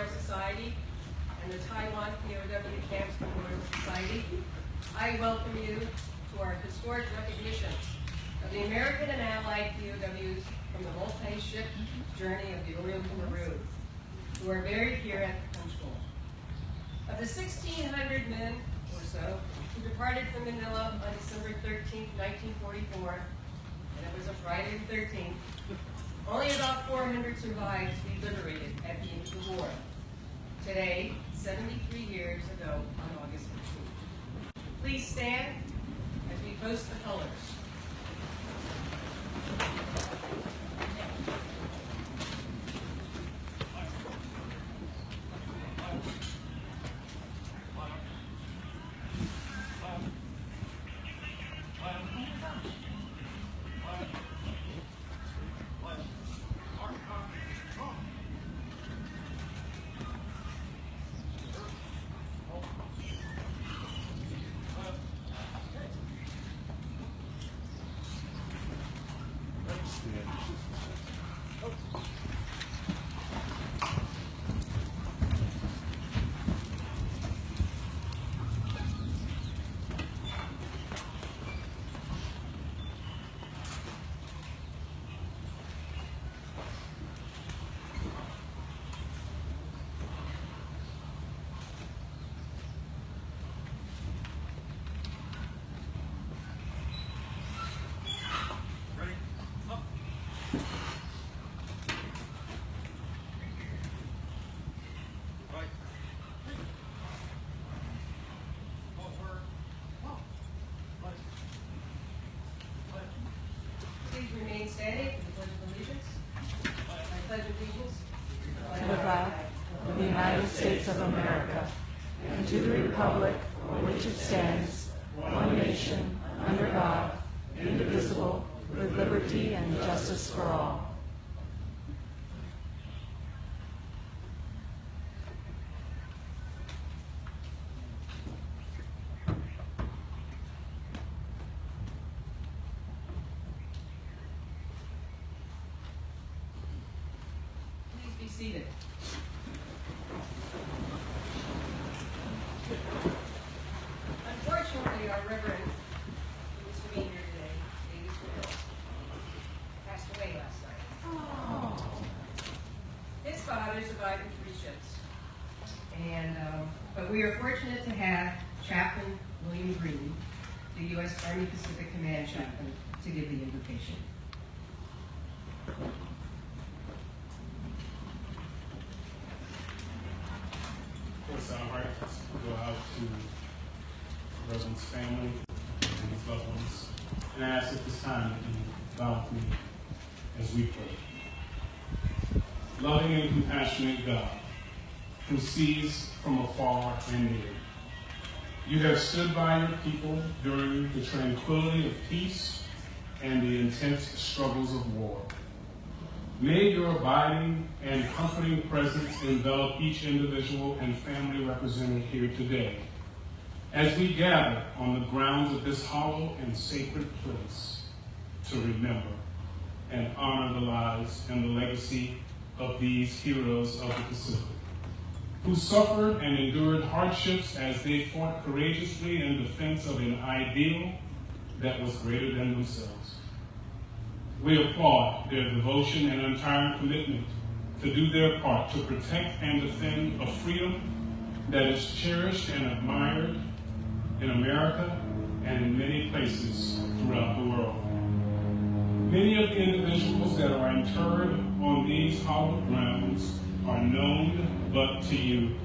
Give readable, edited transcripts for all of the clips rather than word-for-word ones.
Memorial Society and the Taiwan POW Camps Memorial Society, I welcome you to our historic recognition of the American and Allied POWs from the multi-ship journey of the Enoura Maru, who are buried here at the Punchbowl. Of the 1,600 men or so who departed from Manila on December 13, 1944, and it was a Friday the 13th, only about 400 survived to be liberated at the end of the war. Today, 73 years ago on August 15th. Please stand as we post the colors. Remain standing for the Pledge of Allegiance. I pledge allegiance to the flag of the United States of America and to the republic for which it stands, one nation, under God, indivisible, with liberty and justice for all. be seated. Unfortunately, our Reverend, who was to be here today, David Wills, passed away last night. Oh. His father survived in 3 ships. But we are fortunate to have Chaplain William Green, the U.S. Army Pacific Command Chaplain, to give the invocation. Of course, our hearts go out to Reverend's family and his loved ones. And I ask at this time that you bow with me as we pray. Loving and compassionate God, who sees from afar and near, you have stood by your people during the tranquility of peace and the intense struggles of war. May your abiding and comforting presence envelop each individual and family represented here today as we gather on the grounds of this hollow and sacred place to remember and honor the lives and the legacy of these heroes of the Pacific, who suffered and endured hardships as they fought courageously in defense of an ideal that was greater than themselves. We applaud their devotion and untiring commitment to do their part to protect and defend a freedom that is cherished and admired in America and in many places throughout the world. Many of the individuals that are interred on these hallowed grounds are known but to you.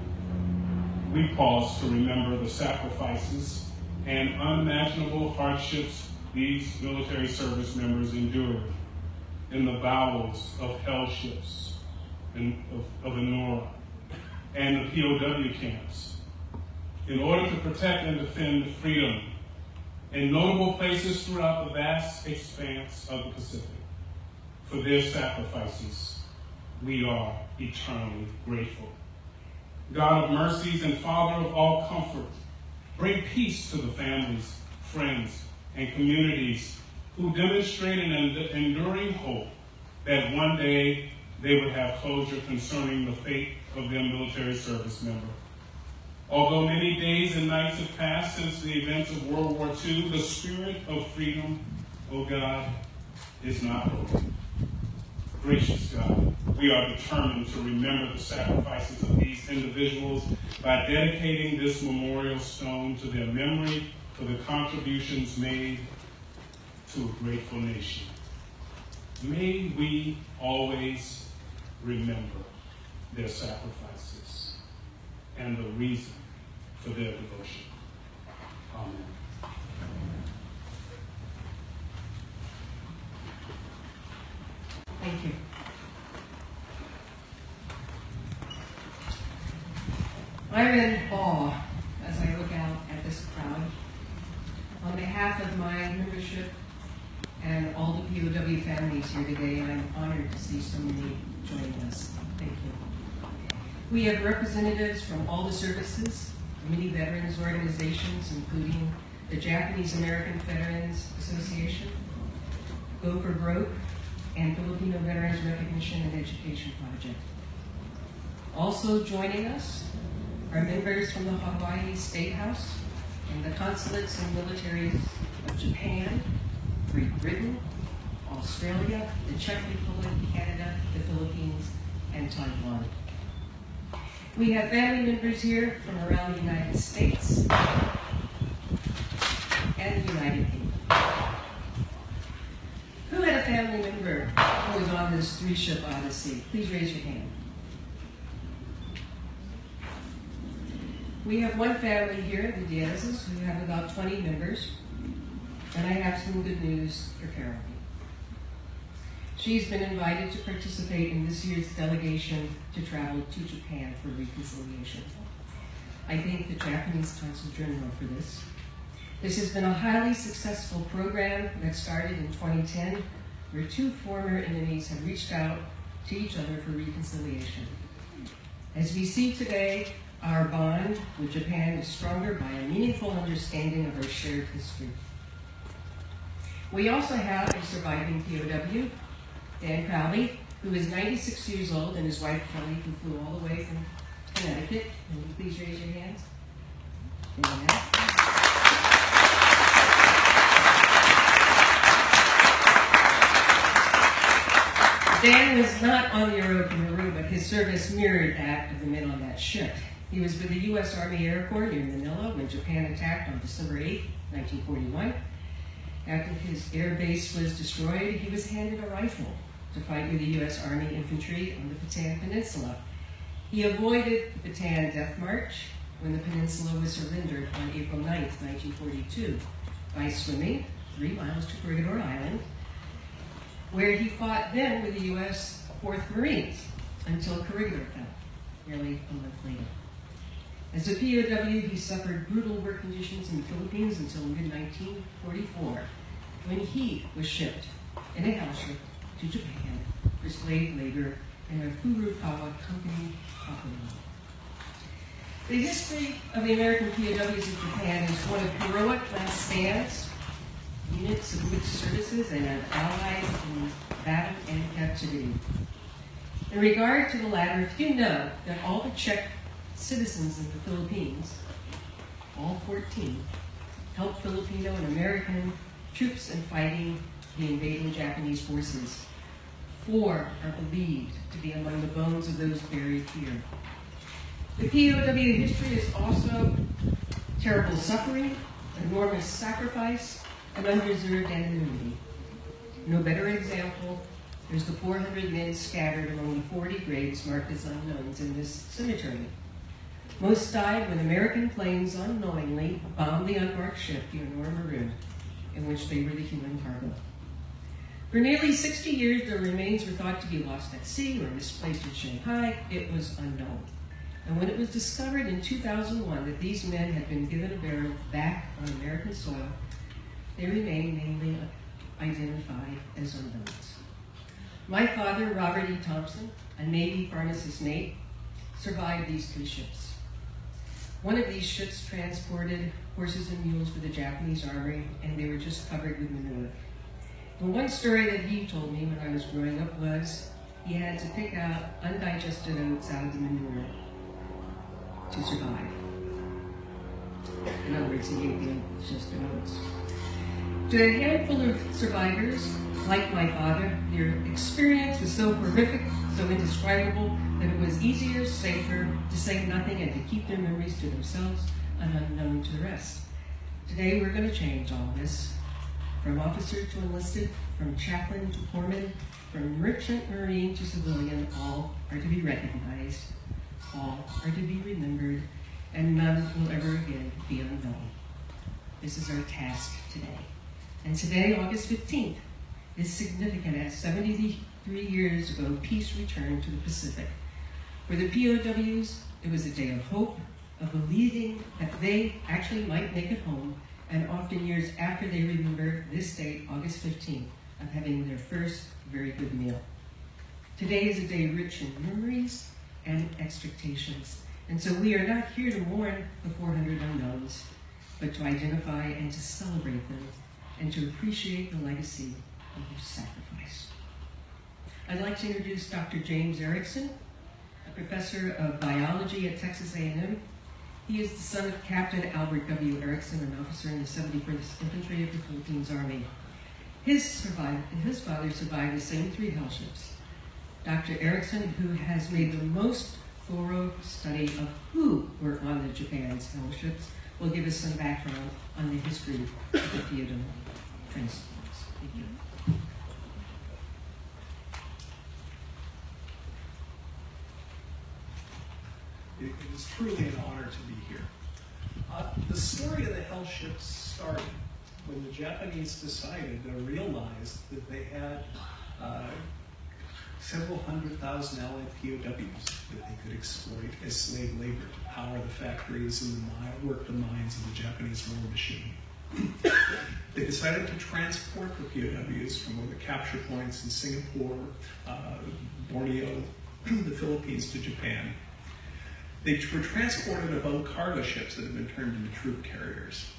We pause to remember the sacrifices and unimaginable hardships these military service members endured in the bowels of hell ships of Enoura and the POW camps in order to protect and defend freedom in notable places throughout the vast expanse of the Pacific. For their sacrifices, we are eternally grateful. God of mercies and Father of all comfort, bring peace to the families, friends, and communities who demonstrate an enduring hope that one day they would have closure concerning the fate of their military service member. Although many days and nights have passed since the events of World War II, the spirit of freedom, oh God, is not over. Gracious God, we are determined to remember the sacrifices of these individuals by dedicating this memorial stone to their memory for the contributions made to a grateful nation. May we always remember their sacrifices and the reason for their devotion. Amen. Thank you. I'm in awe as I look out at this crowd. On behalf of my membership and all the POW families here today, I'm honored to see so many joining us. Thank you. We have representatives from all the services, many veterans organizations, including the Japanese American Veterans Association, Go for Broke, and Filipino Veterans Recognition and Education Project. Also joining us are members from the Hawaii State House and the consulates and militaries of Japan, Great Britain, Australia, the Czech Republic, Canada, the Philippines, and Taiwan. We have family members here from around the United States and the United Kingdom. Who had a family member who was on this three-ship odyssey? Please raise your hand. We have one family here, the Diaz's, who have about 20 members, and I have some good news for Caroline. She's been invited to participate in this year's delegation to travel to Japan for reconciliation. I thank the Japanese Consul General for this. This has been a highly successful program that started in 2010, where two former enemies have reached out to each other for reconciliation. As we see today, our bond with Japan is stronger by a meaningful understanding of our shared history. We also have a surviving POW, Dan Crowley, who is 96 years old, and his wife Kelly, who flew all the way from Connecticut. Can you please raise your hands? Dan was not on the Enoura Maru, but his service mirrored that of the men on that ship. He was with the U.S. Army Air Corps near Manila when Japan attacked on December 8, 1941. After his air base was destroyed, he was handed a rifle to fight with the U.S. Army infantry on the Bataan Peninsula. He avoided the Bataan Death March when the peninsula was surrendered on April 9, 1942, by swimming 3 miles to Corregidor Island, where he fought then with the U.S. 4th Marines until Corregidor fell, nearly a month later. As a POW, he suffered brutal work conditions in the Philippines until mid-1944, when he was shipped in a house ship to Japan for slave labor in a Furukawa company operating. The history of the American POWs in Japan is one of heroic last stands, units of which services and have allies in battle and captivity. In regard to the latter, you know that all the Czech citizens in the Philippines, all 14, helped Filipino and American troops in fighting the invading Japanese forces. 4 are believed to be among the bones of those buried here. The POW history is also terrible suffering, enormous sacrifice, and undeserved anonymity. No better example is the 400 men scattered among the 40 graves marked as unknowns in this cemetery. Most died when American planes unknowingly bombed the unmarked ship, the Enoura Maru, in which they were the human cargo. For nearly 60 years, their remains were thought to be lost at sea or misplaced in Shanghai. It was unknown. And when it was discovered in 2001 that these men had been given a burial back on American soil, they remain mainly identified as unknowns. My father, Robert E. Thompson, a Navy pharmacist mate, survived these 2 ships. One of these ships transported horses and mules for the Japanese Army, and they were just covered with manure. The one story that he told me when I was growing up was he had to pick out undigested oats out of the manure to survive. In other words, he ate the undigested oats. To a handful of survivors, like my father, their experience was so horrific, so indescribable, that it was easier, safer to say nothing and to keep their memories to themselves and unknown to the rest. Today we're going to change all this. From officer to enlisted, from chaplain to corpsman, from merchant marine to civilian, all are to be recognized, all are to be remembered, and none will ever again be unknown. This is our task today. And today, August 15th, is significant as 73 years ago, peace returned to the Pacific. For the POWs, it was a day of hope, of believing that they actually might make it home, and often years after they remember this date, August 15th, of having their first very good meal. Today is a day rich in memories and expectations, and so we are not here to mourn the 400 unknowns, but to identify and to celebrate them, and to appreciate the legacy of their sacrifice. I'd like to introduce Dr. James Erickson, a professor of biology at Texas A&M. He is the son of Captain Albert W. Erickson, an officer in the 71st Infantry of the Philippines Army. His father survived the same 3 hell ships. Dr. Erickson, who has made the most thorough study of who were on the Japan's hell ships, will give us some background on the history of the POW transports. Thank you. It is truly an honor to be here. The story of the hell ships started when the Japanese decided or realized that they had several 100,000 allied POWs that they could exploit as slave labor to power the factories and work the mines of the Japanese war machine. They decided to transport the POWs from the capture points in Singapore, Borneo, the Philippines to Japan. They were transported aboard cargo ships that had been turned into troop carriers.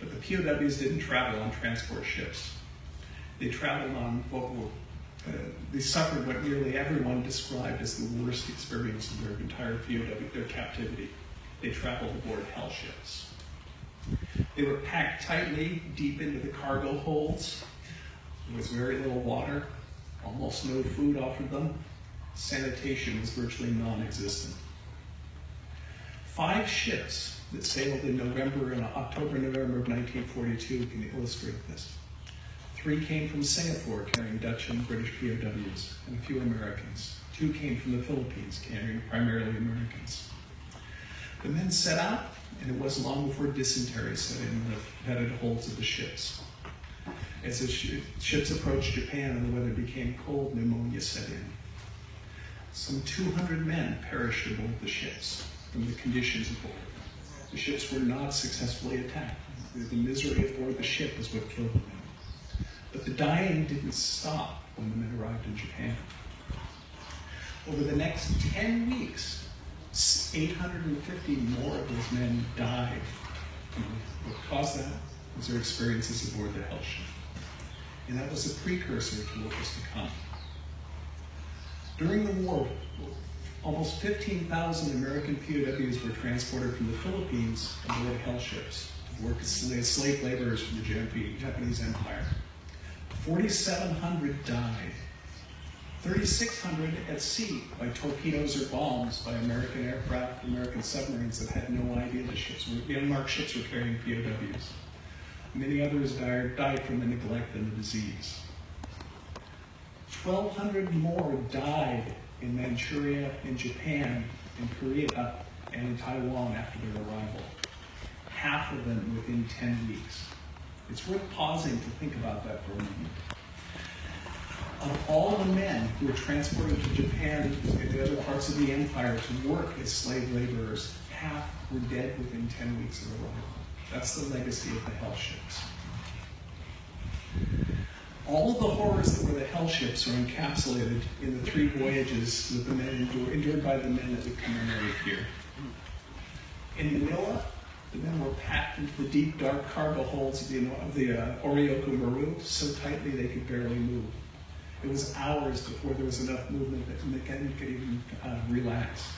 But the POWs didn't travel on transport ships. They traveled on they suffered what nearly everyone described as the worst experience of their entire POW, their captivity. They traveled aboard hell ships. They were packed tightly deep into the cargo holds. There was very little water, almost no food offered them. Sanitation was virtually non-existent. 5 ships that sailed in October, November of 1942 can illustrate this. 3 came from Singapore carrying Dutch and British POWs, and a few Americans. 2 came from the Philippines carrying primarily Americans. The men set out, and it wasn't long before dysentery set in the headed holds of the ships. As the ships approached Japan and the weather became cold, pneumonia set in. Some 200 men perished aboard the ships from the conditions aboard. The ships were not successfully attacked. The misery aboard the ship is what killed the men. But the dying didn't stop when the men arrived in Japan. Over the next 10 weeks, 850 more of those men died. And what caused that was their experiences aboard the hell ship. And that was a precursor to what was to come. During the war, almost 15,000 American POWs were transported from the Philippines aboard hell ships to work as slave laborers for the Japanese Empire. 4,700 died. 3,600 at sea by torpedoes or bombs by American aircraft, American submarines that had no idea the unmarked ships were carrying POWs. Many others died from the neglect and the disease. 1,200 more died in Manchuria, in Japan, in Korea, and in Taiwan after their arrival. Half of them within 10 weeks. It's worth pausing to think about that for a moment. Of all the men who were transported to Japan and the other parts of the empire to work as slave laborers, half were dead within 10 weeks of arrival. That's the legacy of the hell ships. All of the horrors that were the hell ships are encapsulated in the 3 voyages that the men endured by the men that would commemorate here. In Manila, the men were packed into the deep, dark cargo holds of the Enoura Maru so tightly they could barely move. It was hours before there was enough movement that the men could even relax.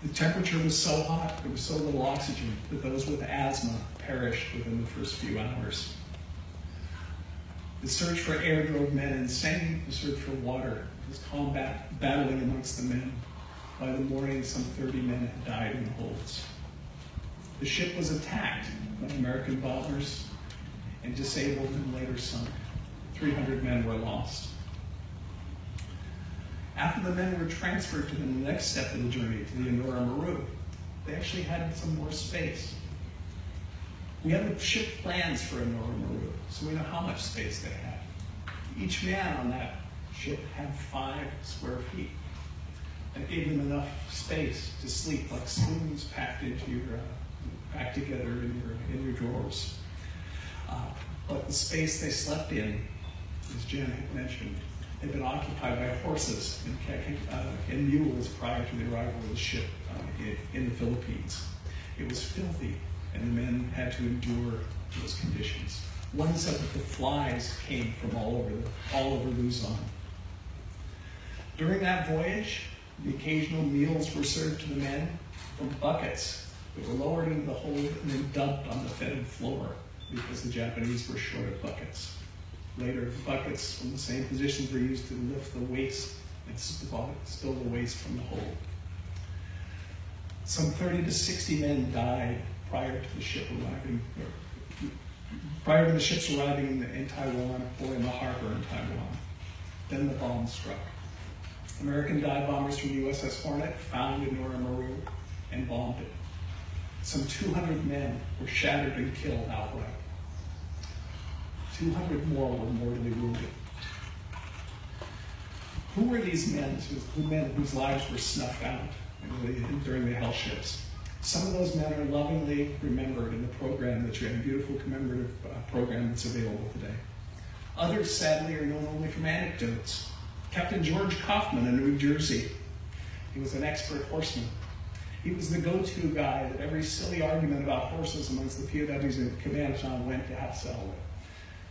The temperature was so hot, there was so little oxygen, that those with asthma perished within the first few hours. The search for air drove men insane. The search for water was combat battling amongst the men. By the morning, some 30 men had died in the holds. The ship was attacked by American bombers and disabled and later sunk. 300 men were lost. After the men were transferred to the next step of the journey, to the Enoura Maru, they actually had some more space. We have the ship plans for Enoura Maru, so we know how much space they had. Each man on that ship had 5 square feet. That gave them enough space to sleep, like spoons packed together in your drawers. But the space they slept in, as Jen had mentioned, had been occupied by horses and mules prior to the arrival of the ship in the Philippines. It was filthy, and the men had to endure those conditions. One said that the flies came from all over Luzon. During that voyage, the occasional meals were served to the men from buckets that were lowered into the hold and then dumped on the fetid floor because the Japanese were short of buckets. Later, buckets from the same positions were used to lift the waste and spill the waste from the hold. Some 30 to 60 men died prior to the ships arriving in Taiwan or in the harbor in Taiwan. Then the bomb struck. American dive bombers from the USS Hornet found Enoura Maru and bombed it. Some 200 men were shattered and killed outright. 200 more were mortally wounded. Who were these men whose lives were snuffed out during the hell ships? Some of those men are lovingly remembered in the program, the beautiful commemorative program that's available today. Others, sadly, are known only from anecdotes. Captain George Kaufman in New Jersey. He was an expert horseman. He was the go-to guy that every silly argument about horses amongst the POWs in Cabanachon went to have settled it.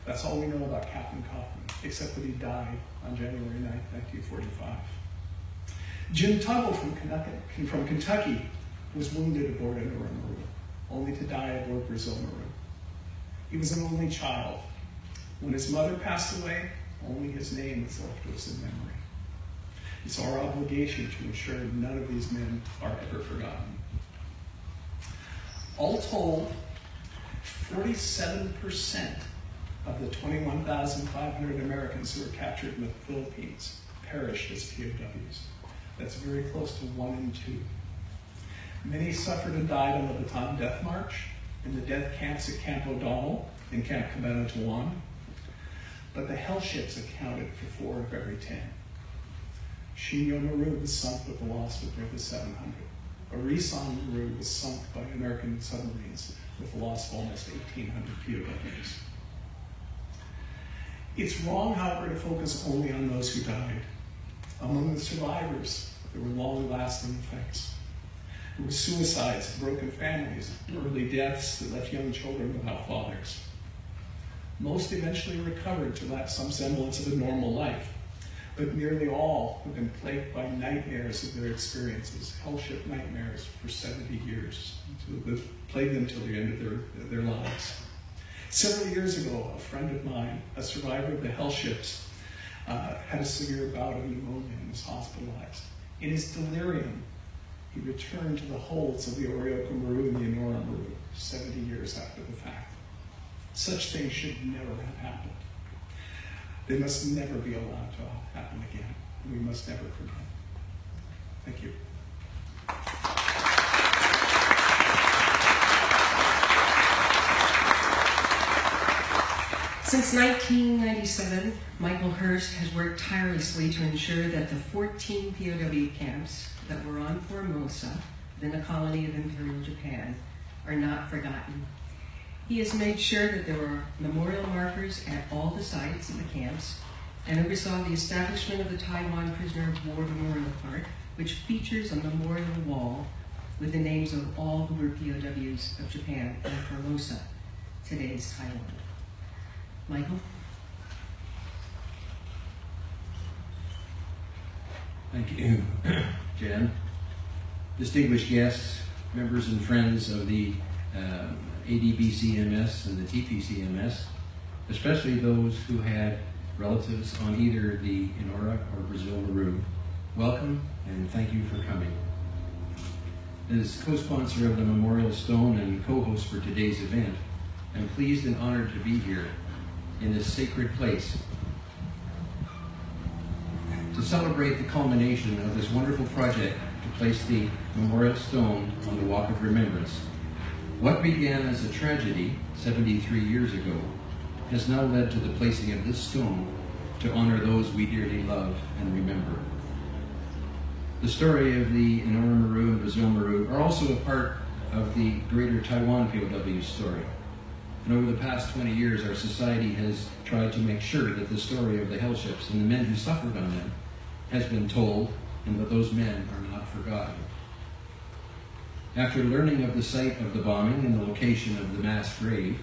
That's all we know about Captain Kaufman, except that he died on January 9, 1945. Jim Tuggle from Kentucky was wounded aboard Enoura Maru, only to die aboard Brazil Maru. He was an only child. When his mother passed away, only his name is left to us in memory. It's our obligation to ensure none of these men are ever forgotten. All told, 47% of the 21,500 Americans who were captured in the Philippines perished as POWs. That's very close to 1 in 2. Many suffered and died on the Bataan Death March, in the death camps at Camp O'Donnell and Camp Cabanatuan, but the hell ships accounted for 4 of every 10. Enoura Maru was sunk with the loss of over 700. Enoura Maru was sunk by American submarines with the loss of almost 1,800 POWs. It's wrong, however, to focus only on those who died. Among the survivors, there were long-lasting effects. There were suicides, broken families, early deaths that left young children without fathers. Most eventually recovered to have some semblance of a normal life, but nearly all have been plagued by nightmares of their experiences, hellship nightmares for 70 years, that plagued them till the end of their lives. Several years ago, a friend of mine, a survivor of the hellships, had a severe bout of pneumonia and was hospitalized. In his delirium, he returned to the holds of the Orinoco Maru and the Enoura Maru 70 years after the fact. Such things should never have happened. They must never be allowed to happen again. We must never forget. Thank you. Since 1997, Michael Hurst has worked tirelessly to ensure that the 14 POW camps that were on Formosa, then a colony of Imperial Japan, are not forgotten. He has made sure that there were memorial markers at all the sites of the camps and oversaw the establishment of the Taiwan Prisoner of War Memorial Park, which features a memorial wall with the names of all who were POWs of Japan and Formosa, today's Taiwan. Michael? Thank you, Jen. Distinguished guests, members and friends of the ADBCMS and the TPCMS, especially those who had relatives on either the Enoura or Brazil Maru, welcome and thank you for coming. As co-sponsor of the Memorial Stone and co-host for today's event, I'm pleased and honored to be here in this sacred place to celebrate the culmination of this wonderful project to place the Memorial Stone on the Walk of Remembrance. What began as a tragedy 73 years ago has now led to the placing of this stone to honor those we dearly love and remember. The story of the Enoura Maru and Brazil Maru are also a part of the greater Taiwan POW story. And over the past 20 years, our society has tried to make sure that the story of the hell ships and the men who suffered on them has been told and that those men are not forgotten. After learning of the site of the bombing and the location of the mass grave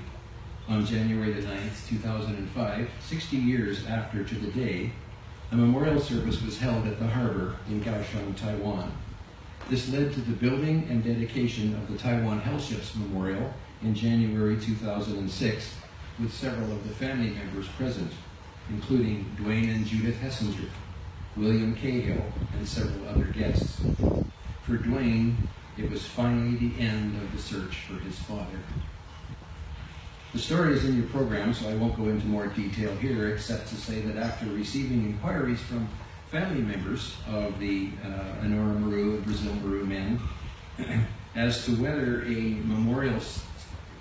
on January the 9th, 2005, 60 years after to the day, a memorial service was held at the harbor in Kaohsiung, Taiwan. This led to the building and dedication of the Taiwan Hell Ships Memorial in January 2006, with several of the family members present, including Dwayne and Judith Hessinger, William Cahill, and several other guests. For Dwayne, it was finally the end of the search for his father. The story is in your program, so I won't go into more detail here, except to say that after receiving inquiries from family members of the Enoura Maru and Brazil Maru men as to whether a memorial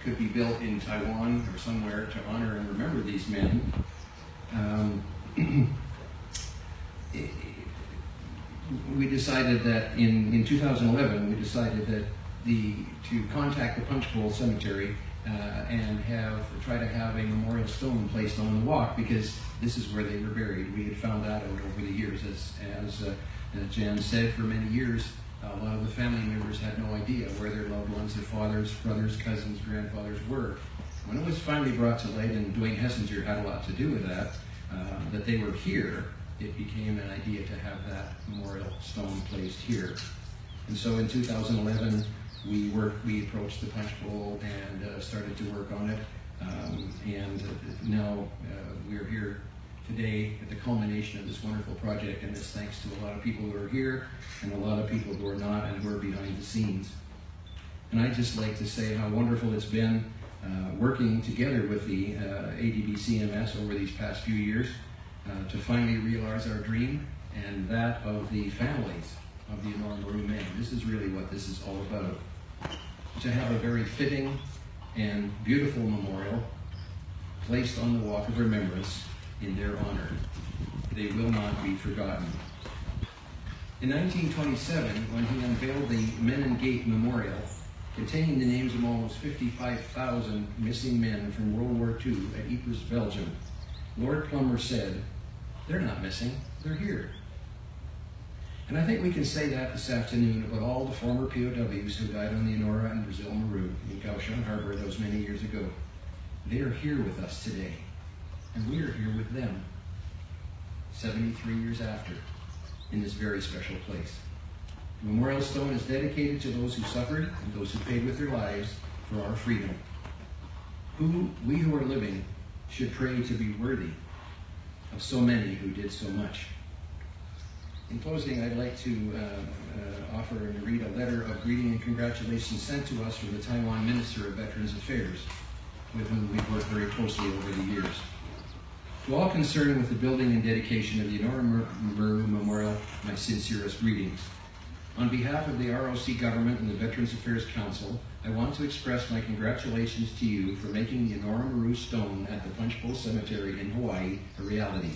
could be built in Taiwan or somewhere to honor and remember these men, we decided that in 2011, we decided that to contact the Punchbowl Cemetery and try to have a memorial stone placed on the walk, because this is where they were buried. We had found that out over the years. As Jan said, for many years, a lot of the family members had no idea where their loved ones, their fathers, brothers, cousins, grandfathers were. When it was finally brought to light, and Dwayne Hessinger had a lot to do with that they were here, it became an idea to have that memorial stone placed here. And so in 2011, we approached the Punchbowl and started to work on it. And now we're here today at the culmination of this wonderful project, and it's thanks to a lot of people who are here and a lot of people who are not and who are behind the scenes. And I'd just like to say how wonderful it's been working together with the ADBCMS over these past few years to finally realize our dream and that of the families of the Enoura Maru men. This is really what this is all about. To have a very fitting and beautiful memorial placed on the Walk of Remembrance in their honor. They will not be forgotten. In 1927, when he unveiled the Menin Gate Memorial, containing the names of almost 55,000 missing men from World War II at Ypres, Belgium, Lord Plummer said, "They're not missing, they're here." And I think we can say that this afternoon about all the former POWs who died on the Enoura and Brazil Maru in Kaohsiung Harbor those many years ago. They are here with us today, and we are here with them 73 years after in this very special place. The Memorial Stone is dedicated to those who suffered and those who paid with their lives for our freedom. We who are living should pray to be worthy of so many who did so much. In closing, I'd like to offer and read a letter of greeting and congratulations sent to us from the Taiwan Minister of Veterans Affairs, with whom we've worked very closely over the years. To all concerned with the building and dedication of the Enoura Maru Memorial, my sincerest greetings. On behalf of the ROC government and the Veterans Affairs Council, I want to express my congratulations to you for making the Enoura Maru stone at the Punchbowl Cemetery in Hawaii a reality.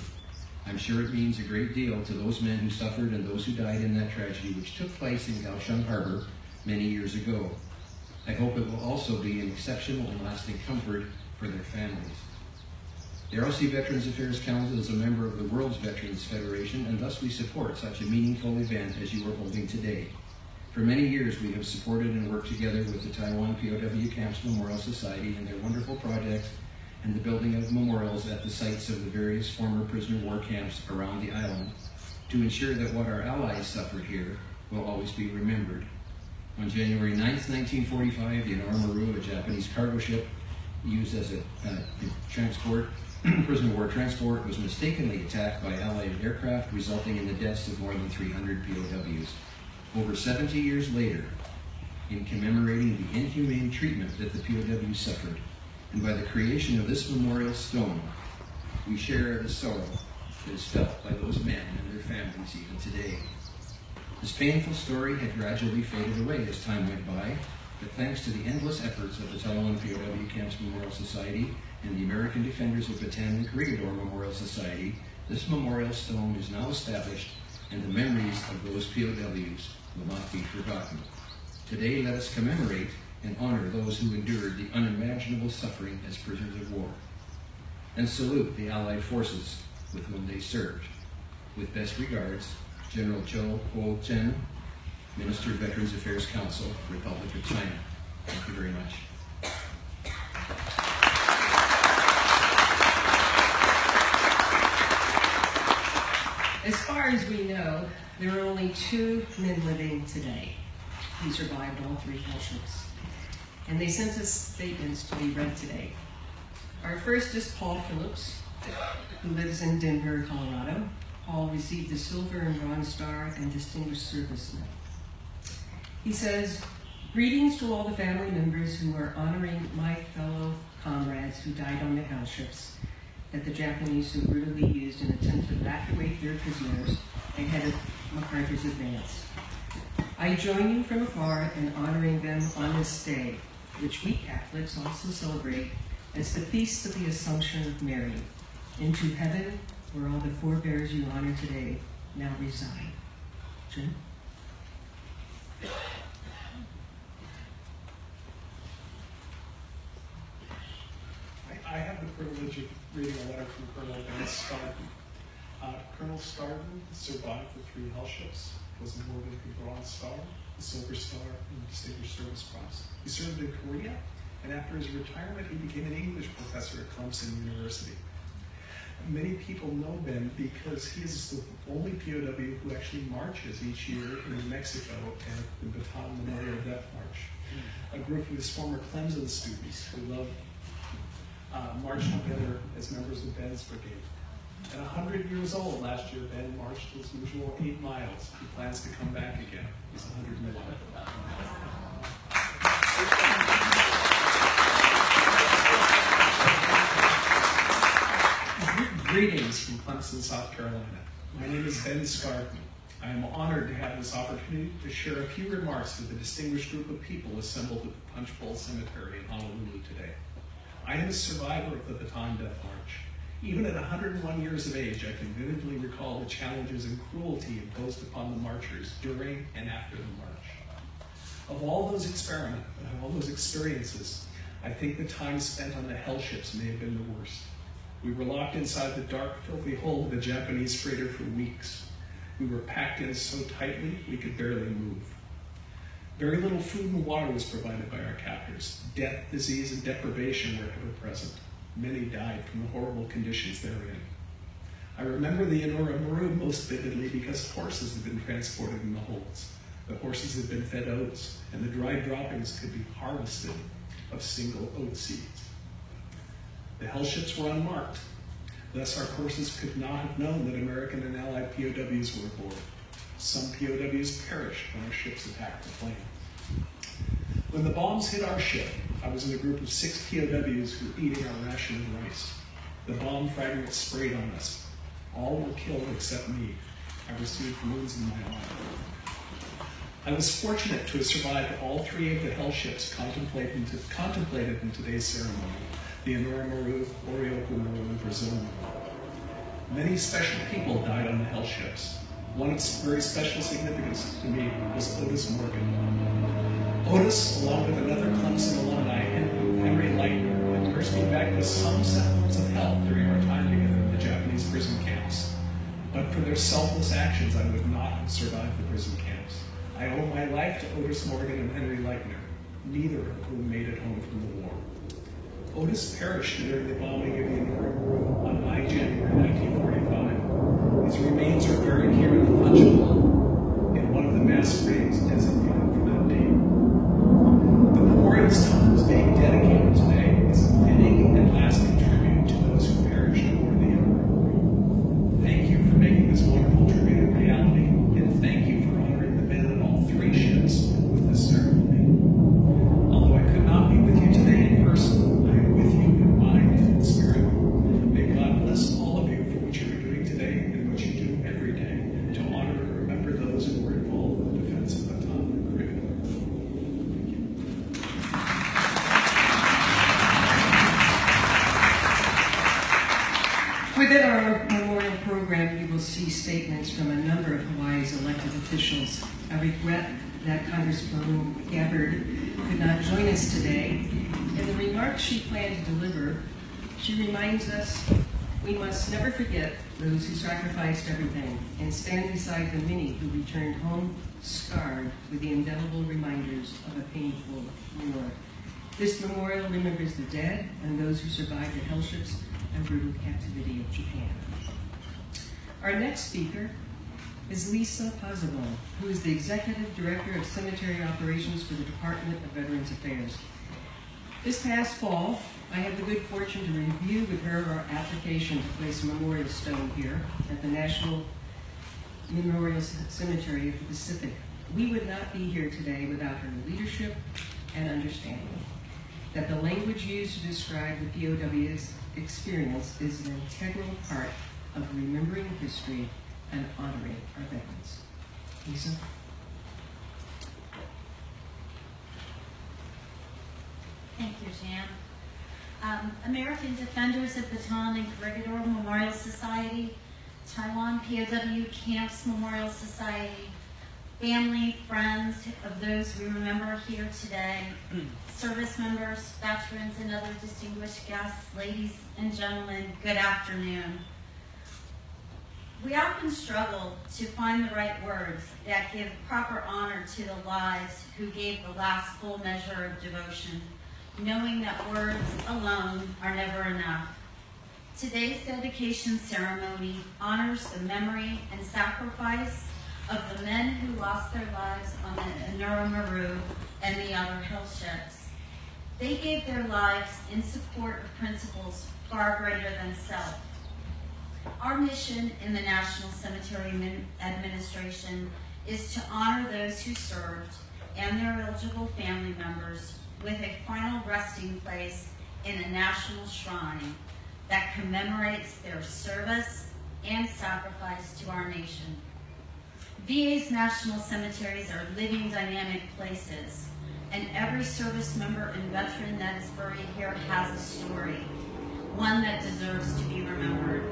I'm sure it means a great deal to those men who suffered and those who died in that tragedy which took place in Kaohsiung Harbor many years ago. I hope it will also be an exceptional and lasting comfort for their families. The ROC Veterans Affairs Council is a member of the World's Veterans Federation, and thus we support such a meaningful event as you are holding today. For many years, we have supported and worked together with the Taiwan POW Camps Memorial Society and their wonderful projects and the building of memorials at the sites of the various former prisoner war camps around the island, to ensure that what our allies suffered here will always be remembered. On January 9th, 1945, the Enoura Maru, a Japanese cargo ship used as a prisoner of war transport, was mistakenly attacked by Allied aircraft, resulting in the deaths of more than 300 POWs. Over 70 years later, in commemorating the inhumane treatment that the POWs suffered, and by the creation of this memorial stone, we share the sorrow that is felt by those men and their families even today. This painful story had gradually faded away as time went by, but thanks to the endless efforts of the Taiwan POW Camps Memorial Society and the American Defenders of Bataan and Corregidor Memorial Society, this memorial stone is now established, and the memories of those POWs will not be forgotten. Today, let us commemorate and honor those who endured the unimaginable suffering as prisoners of war, and salute the Allied forces with whom they served. With best regards, General Zhou Huo-Chen, Minister of Veterans Affairs Council, Republic of China. Thank you very much. As far as we know, there are only 2 men living today who survived all 3 hellships, and they sent us statements to be read today. Our first is Paul Phillips, who lives in Denver, Colorado. Paul received the Silver and Bronze Star and Distinguished Service Medal. He says, "Greetings to all the family members who are honoring my fellow comrades who died on the hellships that the Japanese so brutally used in an attempt to evacuate their prisoners ahead of MacArthur's advance. I join you from afar in honoring them on this day, which we Catholics also celebrate as the Feast of the Assumption of Mary, into heaven where all the forebears you honor today now reside." Jim? I have the privilege of reading a letter from Colonel Ben Starden. Colonel Starden survived the 3 hellships, was awarded the Bronze Star, the Silver Star, and the Distinguished Service Cross. He served in Korea, and after his retirement, he became an English professor at Clemson University. Many people know Ben because he is the only POW who actually marches each year in New Mexico at the Bataan Memorial Death March. A group of his former Clemson students who love marched together as members of Ben's brigade. At 100 years old last year, Ben marched his usual 8 miles. He plans to come back again. He's 100 minutes. Greetings from Clemson, South Carolina. My name is Ben Starden. I am honored to have this opportunity to share a few remarks with the distinguished group of people assembled at the Punchbowl Cemetery in Honolulu today. I am a survivor of the Bataan Death March. Even at 101 years of age, I can vividly recall the challenges and cruelty imposed upon the marchers during and after the march. Of all those experiences, I think the time spent on the hellships may have been the worst. We were locked inside the dark, filthy hold of a Japanese freighter for weeks. We were packed in so tightly we could barely move. Very little food and water was provided by our captors. Death, disease, and deprivation were ever present. Many died from the horrible conditions therein. I remember the Enoura Maru most vividly because horses had been transported in the holds. The horses had been fed oats, and the dried droppings could be harvested of single oat seeds. The hellships were unmarked. Thus, our horses could not have known that American and Allied POWs were aboard. Some POWs perished when our ships attacked the planes. When the bombs hit our ship, I was in a group of 6 POWs who were eating our ration of rice. The bomb fragments sprayed on us. All were killed except me. I received wounds in my arm. I was fortunate to have survived all 3 of the hellships contemplated in today's ceremony: the Enoura Maru, Orioco Maru, and Brazil Maru. Many special people died on the hellships. One of very special significance to me was Otis Morgan. Otis, along with another Clemson alumni, Henry Leitner, had nursed me back to some semblance of health during our time together in the Japanese prison camps. But for their selfless actions, I would not have survived the prison camps. I owe my life to Otis Morgan and Henry Leitner, neither of whom made it home from the war. Otis perished during the bombing of the Enoura Maru on 9 January 1945. His remains are buried here in the Punchbowl in one of the mass graves designated for that date. The memorial stone is being dedicated today as a fitting and lasting tribute to those who perished aboard the Enoura Maru. Thank you for making this wonderful tribute a reality, and thank you for honoring the men on all 3 ships with this ceremony. Although I could not be with you today in person, I am with you in mind and in spirit. May God bless all of you for what you are doing today and what you do every day to honor and remember those who were involved in the defense of Bataan and Caribbean. Within our memorial program, you will see statements from a number of Hawaii's elected officials. I regret that Congresswoman Gabbard could not join us today. In the remarks she planned to deliver, she reminds us we must never forget those who sacrificed everything and stand beside the many who returned home scarred with the indelible reminders of a painful war. This memorial remembers the dead and those who survived the hellships and brutal captivity of Japan. Our next speaker is Lisa Pazabon, who is the Executive Director of Cemetery Operations for the Department of Veterans Affairs. This past fall, I had the good fortune to review with her our application to place a memorial stone here at the National Memorial Cemetery of the Pacific. We would not be here today without her leadership and understanding that the language used to describe the POW's experience is an integral part of remembering history and honoring our veterans. Lisa? Thank you, Jan. American Defenders of Bataan and Corregidor Memorial Society, Taiwan POW Camps Memorial Society, family, friends of those we remember here today, service members, veterans, and other distinguished guests, ladies and gentlemen, good afternoon. We often struggle to find the right words that give proper honor to the lives who gave the last full measure of devotion, knowing that words alone are never enough. Today's dedication ceremony honors the memory and sacrifice of the men who lost their lives on the Enoura Maru and the other hell ships. They gave their lives in support of principles far greater than self. Our mission in the National Cemetery Administration is to honor those who served and their eligible family members with a final resting place in a national shrine that commemorates their service and sacrifice to our nation. VA's national cemeteries are living, dynamic places, and every service member and veteran that is buried here has a story, one that deserves to be remembered.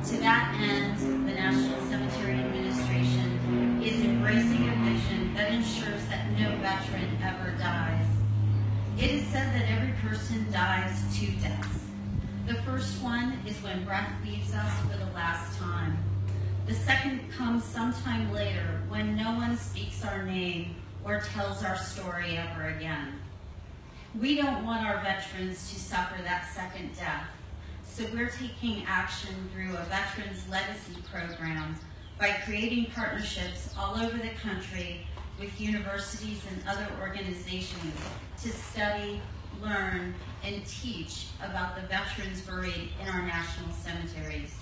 To that end, the National Cemetery Administration is embracing a vision that ensures that no veteran ever dies. It is said that every person dies 2 deaths. The first one is when breath leaves us for the last time. The second comes sometime later when no one speaks our name or tells our story ever again. We don't want our veterans to suffer that second death, so we're taking action through a Veterans Legacy program by creating partnerships all over the country with universities and other organizations to study, learn, and teach about the veterans buried in our national cemeteries.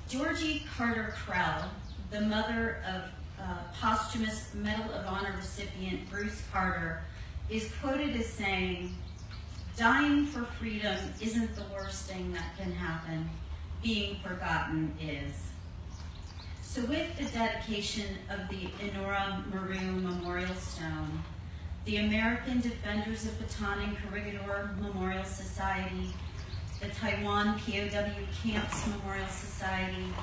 Georgie Carter Krell, the mother of posthumous Medal of Honor recipient Bruce Carter, is quoted as saying, "Dying for freedom isn't the worst thing that can happen. Being forgotten is." So with the dedication of the Enoura Maru Memorial Stone, the American Defenders of Bataan and Corregidor Memorial Society, the Taiwan POW Camps Memorial Society,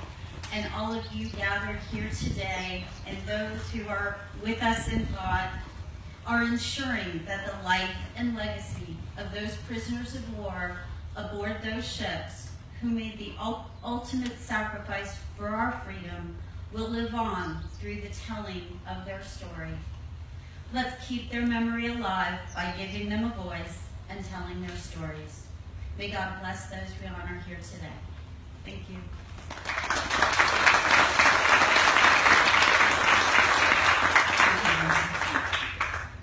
and all of you gathered here today, and those who are with us in thought, are ensuring that the life and legacy of those prisoners of war aboard those ships who made the ultimate sacrifice for our freedom will live on through the telling of their story. Let's keep their memory alive by giving them a voice and telling their stories. May God bless those we honor here today. Thank you.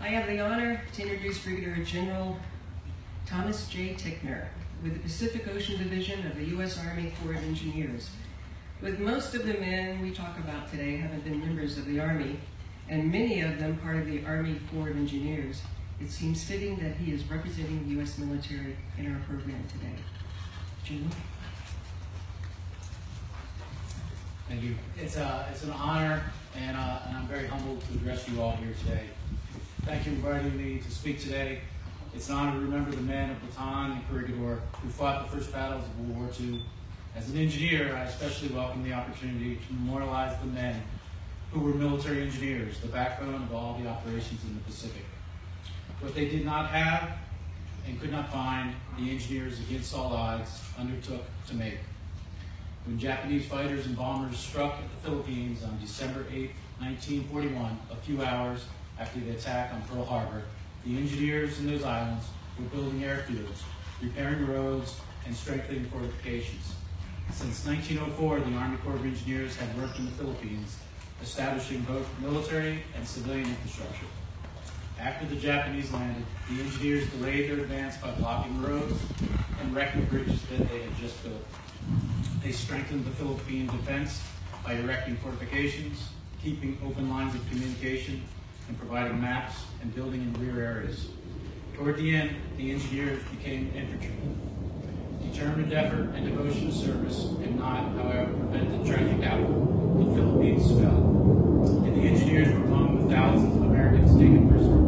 I have the honor to introduce Brigadier General Thomas J. Tickner with the Pacific Ocean Division of the U.S. Army Corps of Engineers. With most of the men we talk about today having been members of the Army, and many of them part of the Army Corps of Engineers, it seems fitting that he is representing the U.S. military in our program today. General? Thank you. It's an honor, and I'm very humbled to address you all here today. Thank you for inviting me to speak today. It's an honor to remember the men of Bataan and Corregidor who fought the first battles of World War II. As an engineer, I especially welcome the opportunity to memorialize the men who were military engineers, the backbone of all the operations in the Pacific. What they did not have and could not find, the engineers against all odds undertook to make. When Japanese fighters and bombers struck at the Philippines on December 8, 1941, a few hours after the attack on Pearl Harbor, the engineers in those islands were building airfields, repairing roads, and strengthening fortifications. Since 1904, the Army Corps of Engineers had worked in the Philippines, establishing both military and civilian infrastructure. After the Japanese landed, the engineers delayed their advance by blocking roads and wrecking bridges that they had just built. They strengthened the Philippine defense by erecting fortifications, keeping open lines of communication, and providing maps and building in rear areas. Toward the end, the engineers became infantry. Determined effort and devotion to service did not, however, prevent the tragic outcome. The Philippines fell, and the engineers were among the thousands of Americans taken prisoner.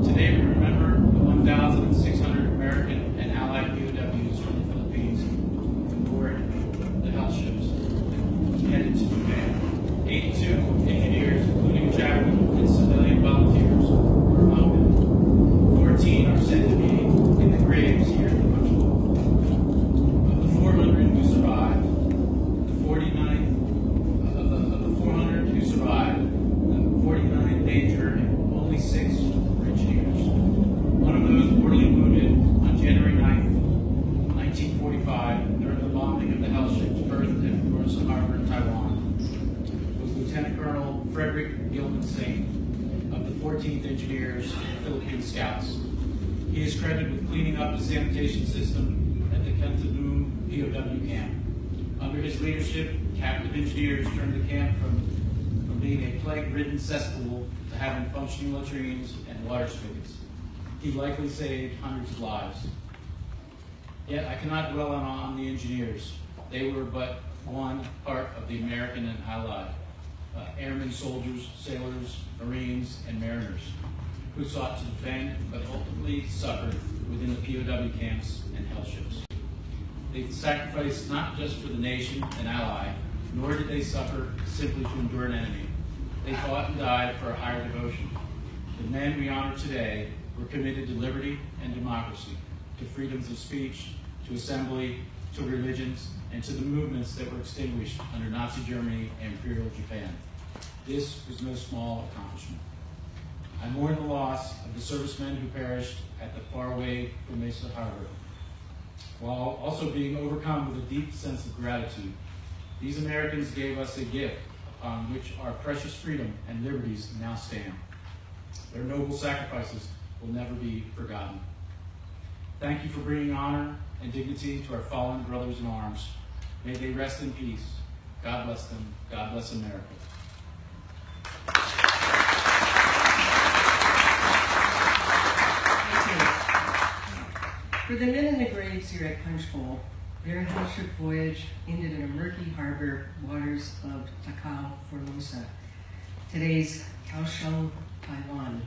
Today we remember the 1,600 American and Allied POWs from the Philippines who boarded the hell ships headed to Japan. 82 engineers, including chaplains and civilian volunteers, were among them. 14 are said to be in the graves here in the Punchbowl. Of the 400 who survived, the 400 who survived, the 49 danger, only 6 were engineers. One of those mortally wounded on January 9th, 1945, during the bombing of the hell ships berthed at Kersta Harbor, Taiwan, was Lieutenant Colonel Frederick Gilman Singh of the 14th Engineers, Philippine Scouts. He is credited with cleaning up the sanitation system at the Kersta-Wilson POW camp. Under his leadership, captive engineers turned the camp from being a plague-ridden cesspool to having functioning latrines and water spigots. He likely saved hundreds of lives. Yet I cannot dwell on the engineers. They were but one part of the American and Allied airmen, soldiers, sailors, Marines, and mariners who sought to defend but ultimately suffered within the POW camps and hell ships. They sacrificed not just for the nation and ally, nor did they suffer simply to endure an enemy. They fought and died for a higher devotion. The men we honor today were committed to liberty and democracy, to freedoms of speech, to assembly, to religions, and to the movements that were extinguished under Nazi Germany and Imperial Japan. This was no small accomplishment. I mourn the loss of the servicemen who perished at the faraway Mesa Harbor. While also being overcome with a deep sense of gratitude, these Americans gave us a gift upon which our precious freedom and liberties now stand. Their noble sacrifices will never be forgotten. Thank you for bringing honor and dignity to our fallen brothers in arms. May they rest in peace. God bless them. God bless America. For the men in the graves here at Punchbowl, their hellship voyage ended in a murky harbor waters of Takao, Formosa, today's Kaohsiung, Taiwan.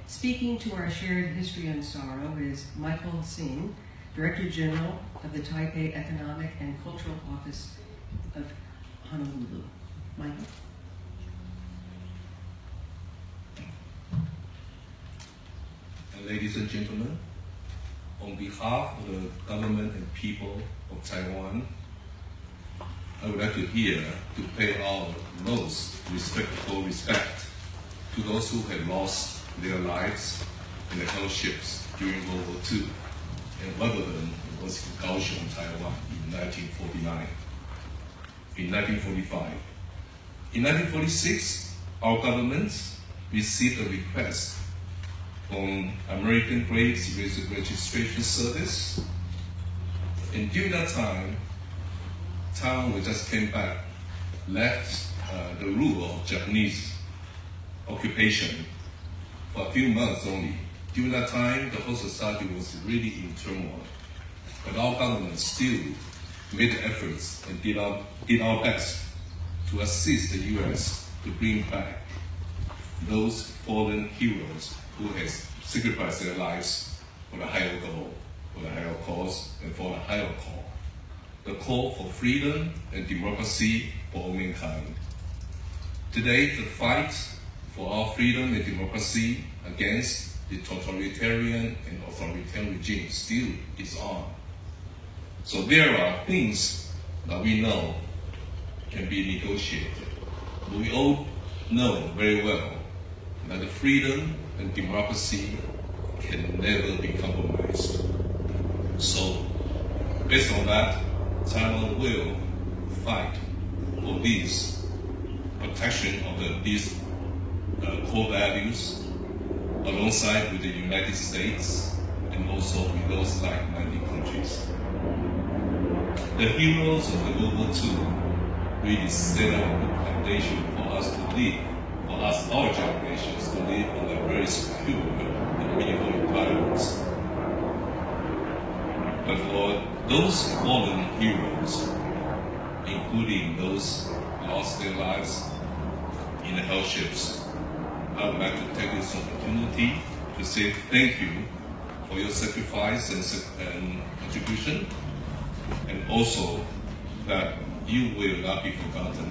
Speaking to our shared history and sorrow is Michael Singh, Director General of the Taipei Economic and Cultural Office of Honolulu. Michael. Ladies and gentlemen, on behalf of the government and people of Taiwan, I would like to pay our most respect to those who have lost their lives in the hellships during World War II, and one of them was in Kaohsiung, Taiwan, in 1949. In 1945. In 1946, our government received a request from American Graves Registration Service. And during that time, Taiwan just came back, left the rule of Japanese occupation for a few months only. During that time, the whole society was really in turmoil. But our government still made efforts and did our best to assist the U.S. to bring back those fallen heroes who have sacrificed their lives for the higher goal, for the higher cause, and for the higher call. The call for freedom and democracy for all mankind. Today, the fight for our freedom and democracy against the totalitarian and authoritarian regime still is on. So there are things that we know can be negotiated. But we all know very well that the freedom and democracy can never be compromised. So, based on that, Taiwan will fight for this protection of these core values alongside with the United States and also with those like-minded countries. The heroes of the World War II really set up the foundation for us to live, for us, our generations, to live in a very secure and meaningful environments. But for those fallen heroes, including those who lost their lives in the hellships, I would like to take this opportunity to say thank you for your sacrifice and contribution, and also that you will not be forgotten.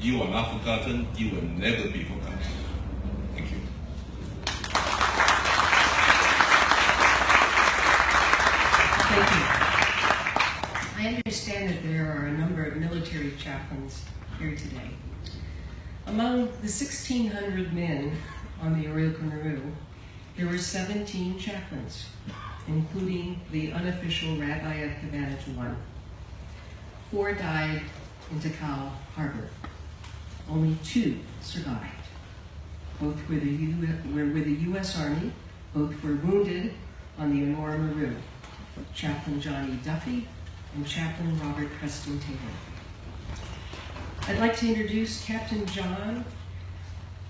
You are not forgotten. You will never be forgotten. Thank you. Thank you. I understand that there are a number of military chaplains here today. Among the 1,600 men on the Enoura Maru, there were 17 chaplains, including the unofficial rabbi of Havana. 4 died in Takao Harbor. Only 2 survived. Both were with the U.S. Army. Both were wounded on the Enoura Maru. Chaplain Johnny Duffy and Chaplain Robert Preston Taylor. I'd like to introduce Captain John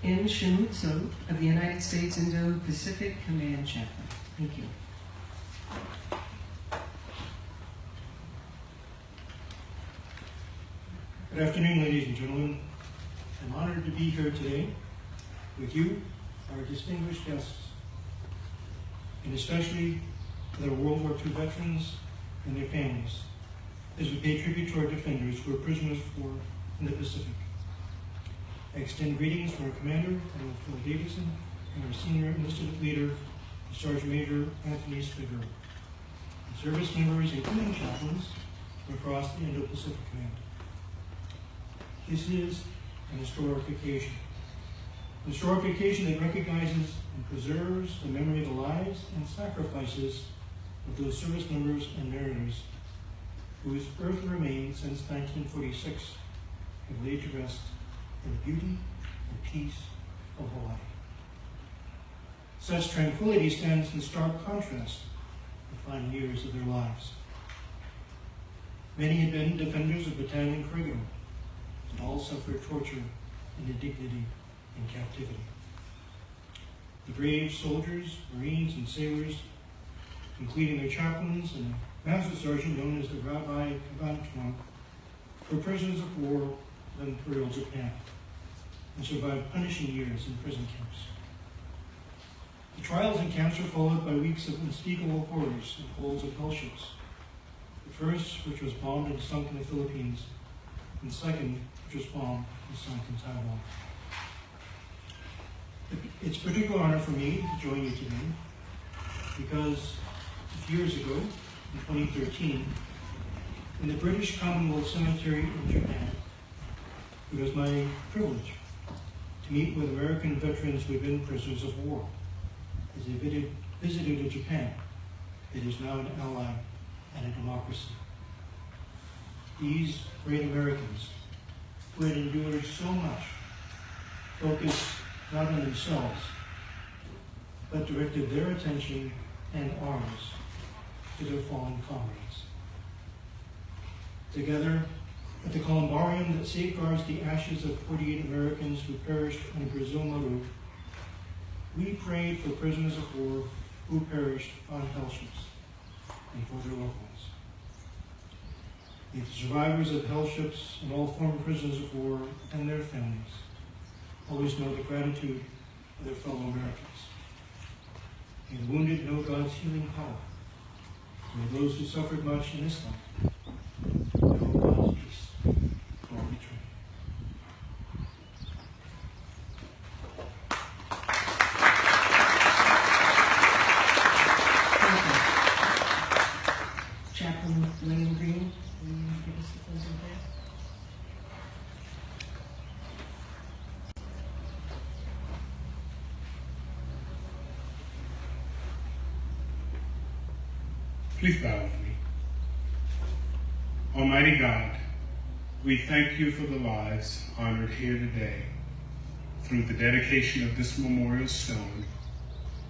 N. Shimutsu of the United States Indo-Pacific Command Chaplain. Thank you. Good afternoon, ladies and gentlemen. I'm honored to be here today with you, our distinguished guests, and especially with our World War II veterans and their families, as we pay tribute to our defenders who are prisoners of war in the Pacific. I extend greetings to our commander, Colonel Phil Davidson, and our senior enlisted leader, Sergeant Major Anthony Figueroa, and service members, including chaplains, from across the Indo-Pacific Command. This is an historic occasion. An historic occasion that recognizes and preserves the memory of the lives and sacrifices of those service members and mariners whose earthly remains since 1946 have laid to rest in the beauty and peace of Hawaii. Such tranquility stands in stark contrast to the final years of their lives. Many had been defenders of Bataan and Corregidor, and all suffered torture and indignity in captivity. The brave soldiers, Marines, and sailors, including their chaplains and a master sergeant known as the Rabbi Kabantuan, were prisoners of war of Imperial Japan and survived punishing years in prison camps. The trials and camps were followed by weeks of unspeakable horrors and holds of hell ships. The first, which was bombed and sunk in the Philippines, and the second, which was bombed and sunk in Taiwan. It's a particular honor for me to join you today because a few years ago, in 2013, in the British Commonwealth Cemetery in Japan, it was my privilege to meet with American veterans who had been prisoners of war, as they visited Japan, it is now an ally and a democracy. These great Americans, who had endured so much, focused not on themselves, but directed their attention and arms to their fallen comrades. Together, at the columbarium that safeguards the ashes of 48 Americans who perished on Enoura Maru, we prayed for prisoners of war who perished on hell ships and for their loved ones. May the survivors of hell ships and all former prisoners of war and their families always know the gratitude of their fellow Americans. May the wounded know God's healing power. May those who suffered much in this life know God's peace for all eternity. Chaplain William Green, will you give us the closing prayer? Please bow with me. Almighty God, we thank you for the lives honored here today through the dedication of this memorial stone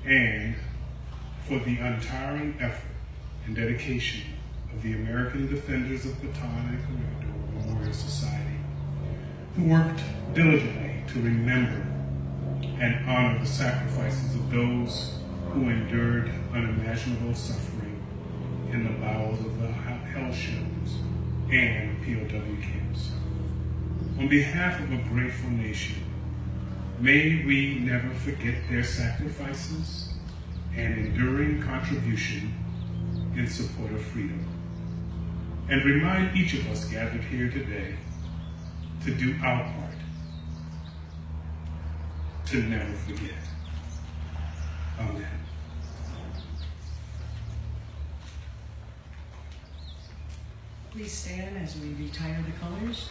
and for the untiring effort and dedication of the American Defenders of Baton and Corridor Memorial Society, who worked diligently to remember and honor the sacrifices of those who endured unimaginable suffering in the bowels of the hell ships and POW camps. On behalf of a grateful nation, may we never forget their sacrifices and enduring contribution in support of freedom. And remind each of us gathered here today to do our part, to never forget. Amen. Please stand as we retire the colors.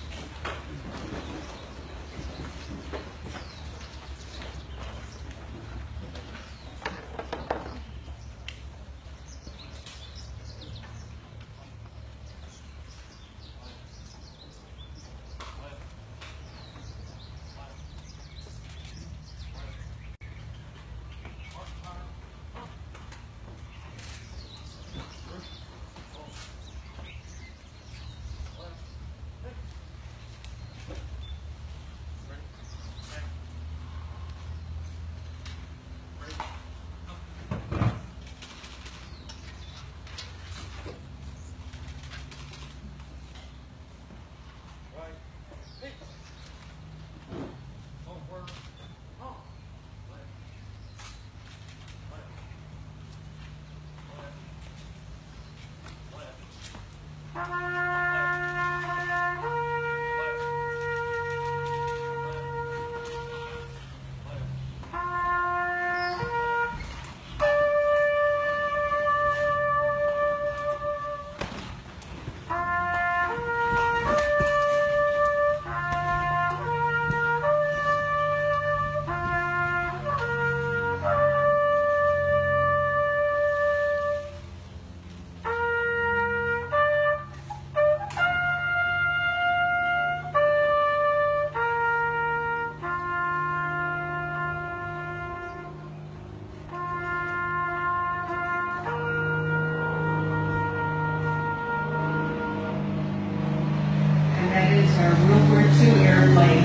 That is our World War II airplane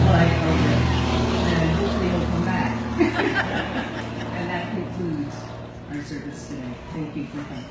flight over. And hopefully he'll come back. And that concludes our service today. Thank you for coming.